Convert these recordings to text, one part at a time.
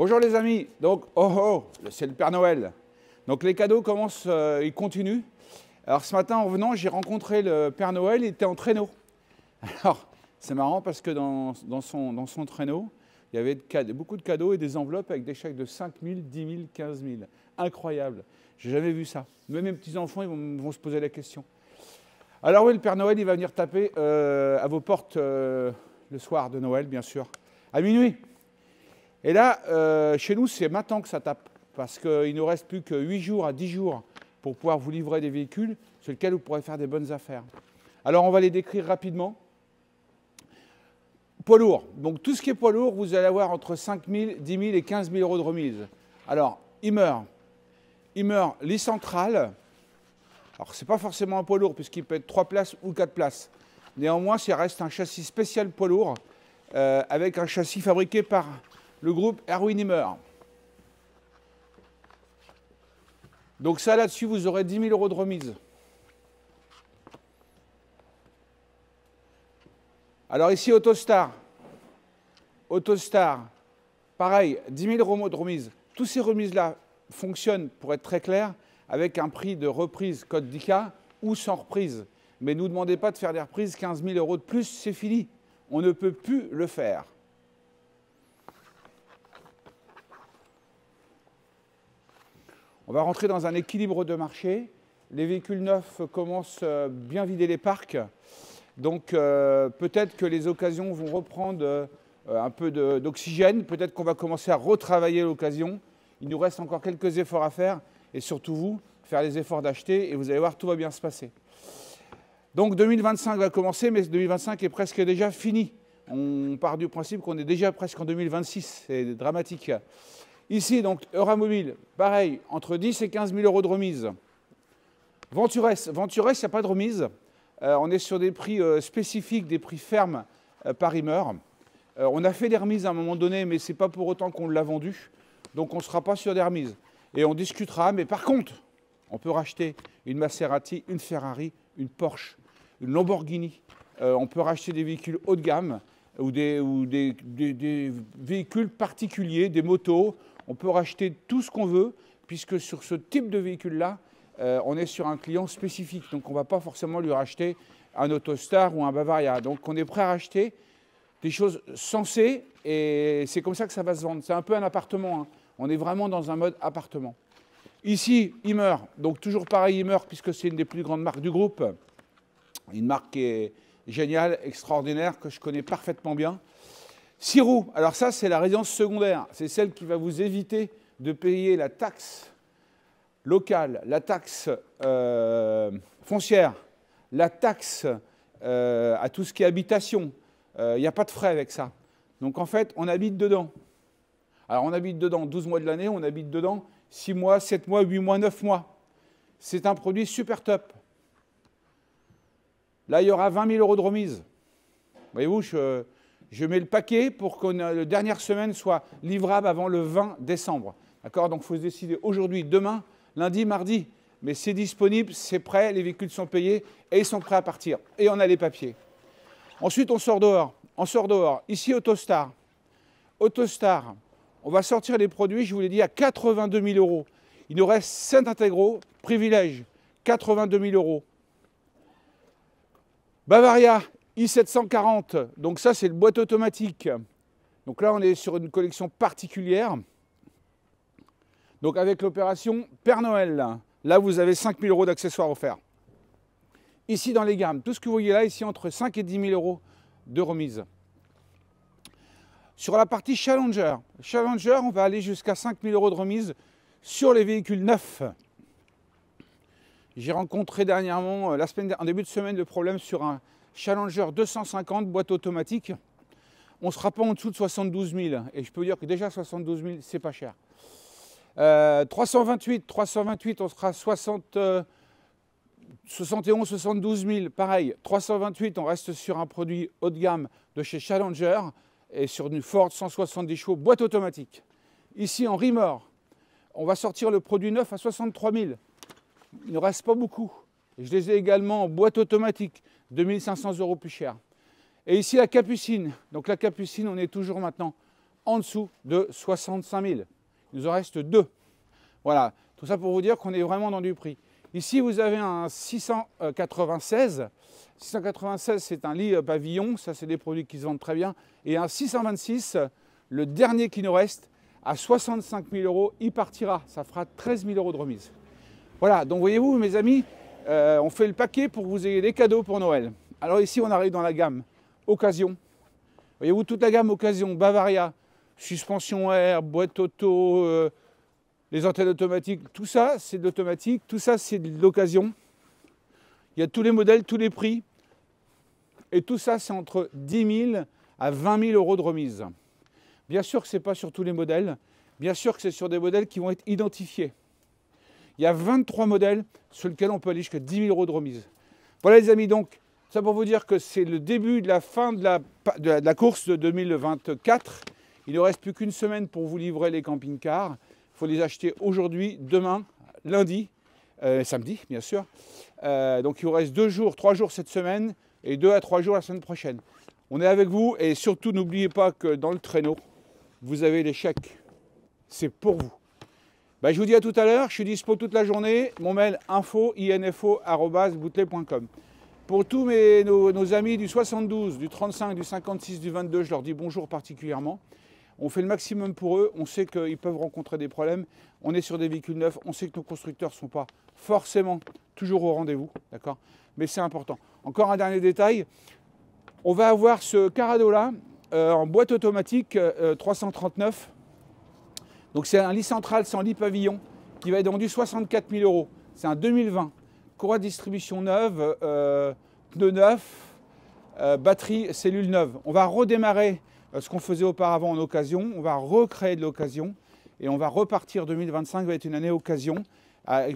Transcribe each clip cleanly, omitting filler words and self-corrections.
Bonjour les amis, donc c'est le Père Noël. Donc les cadeaux commencent, ils continuent. Alors ce matin en venant, j'ai rencontré le Père Noël, il était en traîneau. Alors c'est marrant parce que dans son traîneau, il y avait beaucoup de cadeaux et des enveloppes avec des chèques de 5 000, 10 000, 15 000. Incroyable, j'ai jamais vu ça. Même mes petits-enfants, ils vont se poser la question. Alors oui, le Père Noël, il va venir taper à vos portes le soir de Noël, bien sûr, à minuit. Et là, chez nous, c'est maintenant que ça tape, parce qu'il ne nous reste plus que 8 jours à 10 jours pour pouvoir vous livrer des véhicules sur lesquels vous pourrez faire des bonnes affaires. Alors, on va les décrire rapidement. Poids lourd. Donc, tout ce qui est poids lourd, vous allez avoir entre 5 000, 10 000 et 15 000 euros de remise. Alors, Hummer, lit centrale. Alors, ce n'est pas forcément un poids lourd, puisqu'il peut être 3 places ou 4 places. Néanmoins, ça reste un châssis spécial poids lourd, avec un châssis fabriqué par le groupe Erwin Hummer. Donc ça, là-dessus, vous aurez 10 000 euros de remise. Alors ici, Autostar. Autostar, pareil, 10 000 euros de remise. Toutes ces remises-là fonctionnent, pour être très clair, avec un prix de reprise code DICA ou sans reprise. Mais ne nous demandez pas de faire des reprises, 15 000 euros de plus, c'est fini. On ne peut plus le faire. On va rentrer dans un équilibre de marché. Les véhicules neufs commencent bien vider les parcs. Donc peut-être que les occasions vont reprendre un peu d'oxygène. Peut-être qu'on va commencer à retravailler l'occasion. Il nous reste encore quelques efforts à faire. Et surtout vous, faire les efforts d'acheter. Et vous allez voir, tout va bien se passer. Donc 2025 va commencer, mais 2025 est presque déjà fini. On part du principe qu'on est déjà presque en 2026. C'est dramatique. Ici, donc, Euramobile, pareil, entre 10 et 15 000 euros de remise. Venturès, il n'y a pas de remise. On est sur des prix spécifiques, des prix fermes par Hummer. On a fait des remises à un moment donné, mais ce n'est pas pour autant qu'on l'a vendu. Donc on ne sera pas sur des remises. Et on discutera, mais par contre, on peut racheter une Maserati, une Ferrari, une Porsche, une Lamborghini. On peut racheter des véhicules haut de gamme ou des véhicules particuliers, des motos. On peut racheter tout ce qu'on veut, puisque sur ce type de véhicule-là, on est sur un client spécifique. Donc on ne va pas forcément lui racheter un Autostar ou un Bavaria. Donc on est prêt à racheter des choses sensées, et c'est comme ça que ça va se vendre. C'est un peu un appartement, hein. On est vraiment dans un mode appartement. Ici, Hummer, donc toujours pareil Hummer, puisque c'est une des plus grandes marques du groupe. Une marque qui est géniale, extraordinaire, que je connais parfaitement bien. 6 roues, alors ça c'est la résidence secondaire, c'est celle qui va vous éviter de payer la taxe locale, la taxe foncière, la taxe à tout ce qui est habitation. Il n'y a pas de frais avec ça. Donc en fait, on habite dedans. Alors on habite dedans 12 mois de l'année, on habite dedans 6 mois, 7 mois, 8 mois, 9 mois. C'est un produit super top. Là, il y aura 20 000 euros de remise. Voyez-vous, je mets le paquet pour que la dernière semaine soit livrable avant le 20 décembre. D'accord? Donc, il faut se décider aujourd'hui, demain, lundi, mardi. Mais c'est disponible, c'est prêt, les véhicules sont payés et ils sont prêts à partir. Et on a les papiers. Ensuite, on sort dehors. On sort dehors. Ici, Autostar. Autostar, on va sortir les produits, je vous l'ai dit, à 82 000 euros. Il nous reste 7 intégraux, privilège, 82 000 euros. Bavaria, i740, donc ça c'est le boîte automatique. Donc là on est sur une collection particulière. Donc avec l'opération Père Noël, là vous avez 5 000 euros d'accessoires offerts. Ici dans les gammes, tout ce que vous voyez là, ici entre 5 et 10 000 euros de remise. Sur la partie Challenger, on va aller jusqu'à 5 000 euros de remise sur les véhicules neufs. J'ai rencontré dernièrement, en début de semaine, le problème sur un Challenger 250, boîte automatique. On ne sera pas en dessous de 72 000. Et je peux vous dire que déjà 72 000, c'est pas cher. 328, on sera 71, 72 000. Pareil, 328, on reste sur un produit haut de gamme de chez Challenger et sur une Ford 170 chevaux, boîte automatique. Ici, en Rimor, on va sortir le produit neuf à 63 000. Il ne reste pas beaucoup. Je les ai également en boîte automatique, 2 500 euros plus cher. Et ici, la Capucine. Donc la Capucine, on est toujours maintenant en dessous de 65 000. Il nous en reste 2. Voilà, tout ça pour vous dire qu'on est vraiment dans du prix. Ici, vous avez un 696. 696, c'est un lit pavillon. Ça, c'est des produits qui se vendent très bien. Et un 626, le dernier qui nous reste, à 65 000 €, il partira. Ça fera 13 000 € de remise. Voilà, donc voyez-vous, mes amis, on fait le paquet pour que vous ayez des cadeaux pour Noël. Alors ici, on arrive dans la gamme Occasion. Voyez-vous, toute la gamme Occasion, Bavaria, suspension air, boîte auto, les antennes automatiques, tout ça, c'est de l'automatique, tout ça, c'est de l'occasion. Il y a tous les modèles, tous les prix. Et tout ça, c'est entre 10 000 à 20 000 € de remise. Bien sûr que ce n'est pas sur tous les modèles. Bien sûr que c'est sur des modèles qui vont être identifiés. Il y a 23 modèles sur lesquels on peut aller jusqu'à 10 000 € de remise. Voilà les amis, donc, ça pour vous dire que c'est le début de la fin de la course de 2024. Il ne reste plus qu'une semaine pour vous livrer les camping-cars. Il faut les acheter aujourd'hui, demain, lundi, samedi, bien sûr. Donc il vous reste 2 jours, 3 jours cette semaine et 2 à 3 jours la semaine prochaine. On est avec vous et surtout n'oubliez pas que dans le traîneau, vous avez les chèques. C'est pour vous. Je vous dis à tout à l'heure, je suis dispo toute la journée. Mon mail info@boutelet.com. Pour tous nos amis du 72, du 35, du 56, du 22, je leur dis bonjour particulièrement. On fait le maximum pour eux, on sait qu'ils peuvent rencontrer des problèmes. On est sur des véhicules neufs, on sait que nos constructeurs ne sont pas forcément toujours au rendez-vous, d'accord? Mais c'est important. Encore un dernier détail, on va avoir ce Carado-là en boîte automatique 339. Donc c'est un lit central sans lit pavillon qui va être vendu 64 000 €. C'est un 2020. Courroie de distribution neuve, pneus neufs, batterie, cellule neuve. On va redémarrer ce qu'on faisait auparavant en occasion. On va recréer de l'occasion et on va repartir. 2025 va être une année occasion à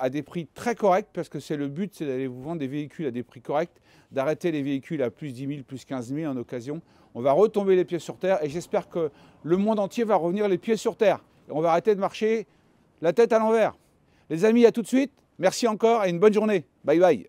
des prix très corrects parce que c'est le but, c'est d'aller vous vendre des véhicules à des prix corrects, d'arrêter les véhicules à plus 10 000, plus 15 000 en occasion. On va retomber les pieds sur terre et j'espère que le monde entier va revenir les pieds sur terre. Et on va arrêter de marcher la tête à l'envers. Les amis, à tout de suite. Merci encore et une bonne journée. Bye bye.